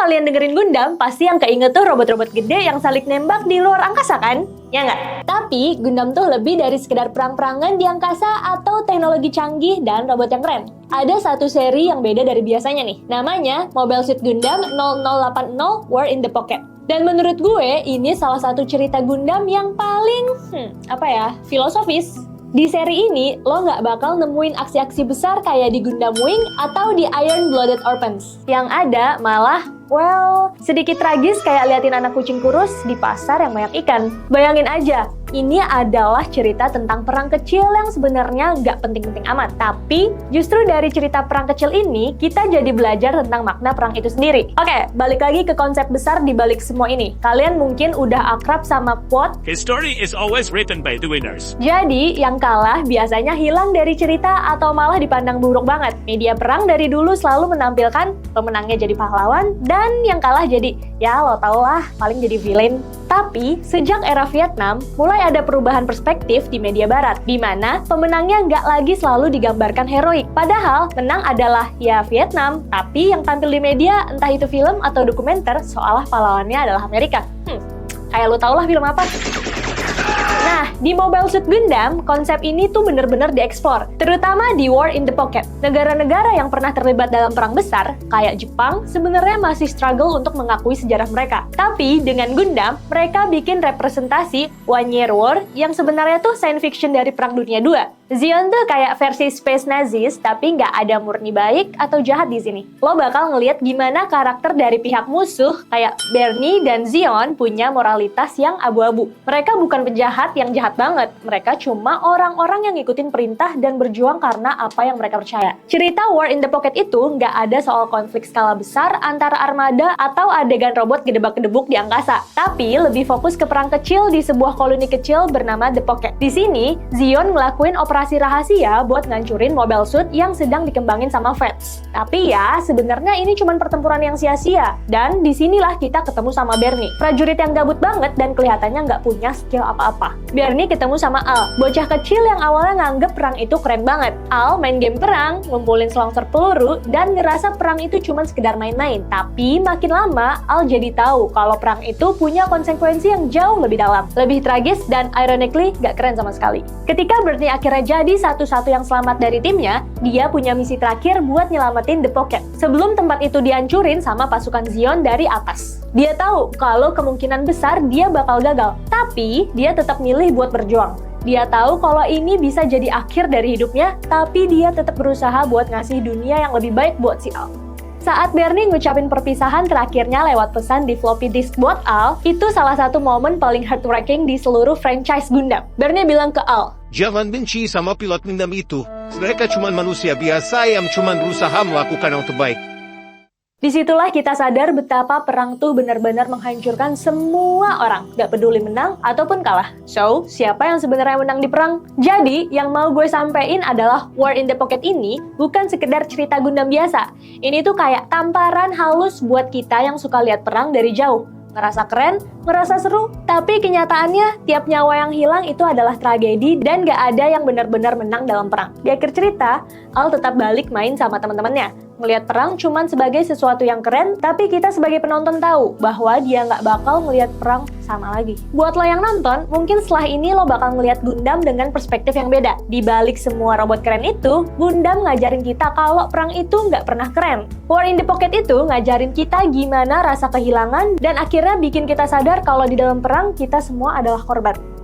kalian dengerin Gundam, pasti yang keinget tuh robot-robot gede yang saling nembak di luar angkasa kan? Ya nggak? Tapi Gundam tuh lebih dari sekedar perang-perangan di angkasa atau teknologi canggih dan robot yang keren. Ada satu seri yang beda dari biasanya nih. Namanya Mobile Suit Gundam 0080 War in the Pocket. Dan menurut gue, ini salah satu cerita Gundam yang paling, filosofis. Di seri ini, lo nggak bakal nemuin aksi-aksi besar kayak di Gundam Wing atau di Iron Blooded Orphans. Yang ada malah, sedikit tragis kayak liatin anak kucing kurus di pasar yang banyak ikan. Bayangin aja, ini adalah cerita tentang perang kecil yang sebenarnya nggak penting-penting amat. Tapi, justru dari cerita perang kecil ini, kita jadi belajar tentang makna perang itu sendiri. Oke, balik lagi ke konsep besar di balik semua ini. Kalian mungkin udah akrab sama quote, "History is always written by the winners." Jadi, yang kalah biasanya hilang dari cerita atau malah dipandang buruk banget. Media perang dari dulu selalu menampilkan pemenangnya jadi pahlawan, dan yang kalah jadi, ya lo tau lah, paling jadi villain. Tapi, sejak era Vietnam, mulai ada perubahan perspektif di media barat, di mana pemenangnya nggak lagi selalu digambarkan heroik. Padahal, menang adalah ya Vietnam, tapi yang tampil di media, entah itu film atau dokumenter, seolah pahlawannya adalah Amerika. Kayak lo tau lah film apa? Nah, di Mobile Suit Gundam, konsep ini tuh bener-bener dieksplor, terutama di War in the Pocket. Negara-negara yang pernah terlibat dalam perang besar, kayak Jepang, sebenarnya masih struggle untuk mengakui sejarah mereka. Tapi, dengan Gundam, mereka bikin representasi One Year War yang sebenarnya tuh science fiction dari Perang Dunia II. Zeon tuh kayak versi Space Nazis, tapi nggak ada murni baik atau jahat di sini. Lo bakal ngeliat gimana karakter dari pihak musuh, kayak Bernie dan Zeon, punya moralitas yang abu-abu. Mereka bukan penjahat yang jahat banget, mereka cuma orang-orang yang ngikutin perintah dan berjuang karena apa yang mereka percaya. Cerita War in the Pocket itu nggak ada soal konflik skala besar antara armada atau adegan robot gedebak-gedebuk di angkasa, tapi lebih fokus ke perang kecil di sebuah koloni kecil bernama The Pocket. Di sini, Zeon ngelakuin operasi rahasia buat ngancurin Mobile Suit yang sedang dikembangin sama Feds. Tapi ya, sebenarnya ini cuma pertempuran yang sia-sia. Dan disinilah kita ketemu sama Bernie, prajurit yang gabut banget dan kelihatannya nggak punya skill apa-apa. Bernie ketemu sama Al, bocah kecil yang awalnya nganggep perang itu keren banget. Al main game perang, ngumpulin selongsor peluru, dan ngerasa perang itu cuma sekedar main-main. Tapi makin lama, Al jadi tahu kalau perang itu punya konsekuensi yang jauh lebih dalam, lebih tragis, dan ironically nggak keren sama sekali. Ketika Bernie akhirnya jadi satu-satu yang selamat dari timnya, dia punya misi terakhir buat nyelamatin The Pocket sebelum tempat itu dihancurin sama pasukan Zeon dari atas. Dia tahu kalau kemungkinan besar dia bakal gagal, tapi dia tetap milih buat berjuang. Dia tahu kalau ini bisa jadi akhir dari hidupnya, tapi dia tetap berusaha buat ngasih dunia yang lebih baik buat si Al. Saat Bernie ngucapin perpisahan terakhirnya lewat pesan di floppy disk buat Al, itu salah satu momen paling heartbreaking di seluruh franchise Gundam. Bernie bilang ke Al, "Jangan benci sama pilot Gundam itu. Mereka cuma manusia biasa yang cuma berusaha melakukan yang terbaik." Disitulah kita sadar betapa perang tuh benar-benar menghancurkan semua orang, gak peduli menang ataupun kalah. So, siapa yang sebenarnya menang di perang? Jadi, yang mau gue sampein adalah War in the Pocket ini bukan sekedar cerita Gundam biasa. Ini tuh kayak tamparan halus buat kita yang suka lihat perang dari jauh. Ngerasa keren, ngerasa seru, tapi kenyataannya tiap nyawa yang hilang itu adalah tragedi dan gak ada yang benar-benar menang dalam perang. Di akhir cerita, Al tetap balik main sama teman-temannya. Ngelihat perang cuman sebagai sesuatu yang keren, tapi kita sebagai penonton tahu bahwa dia nggak bakal ngelihat perang sama lagi. Buat lo yang nonton, mungkin setelah ini lo bakal ngelihat Gundam dengan perspektif yang beda. Di balik semua robot keren itu, Gundam ngajarin kita kalau perang itu nggak pernah keren. War in the Pocket itu ngajarin kita gimana rasa kehilangan dan akhirnya bikin kita sadar kalau di dalam perang kita semua adalah korban.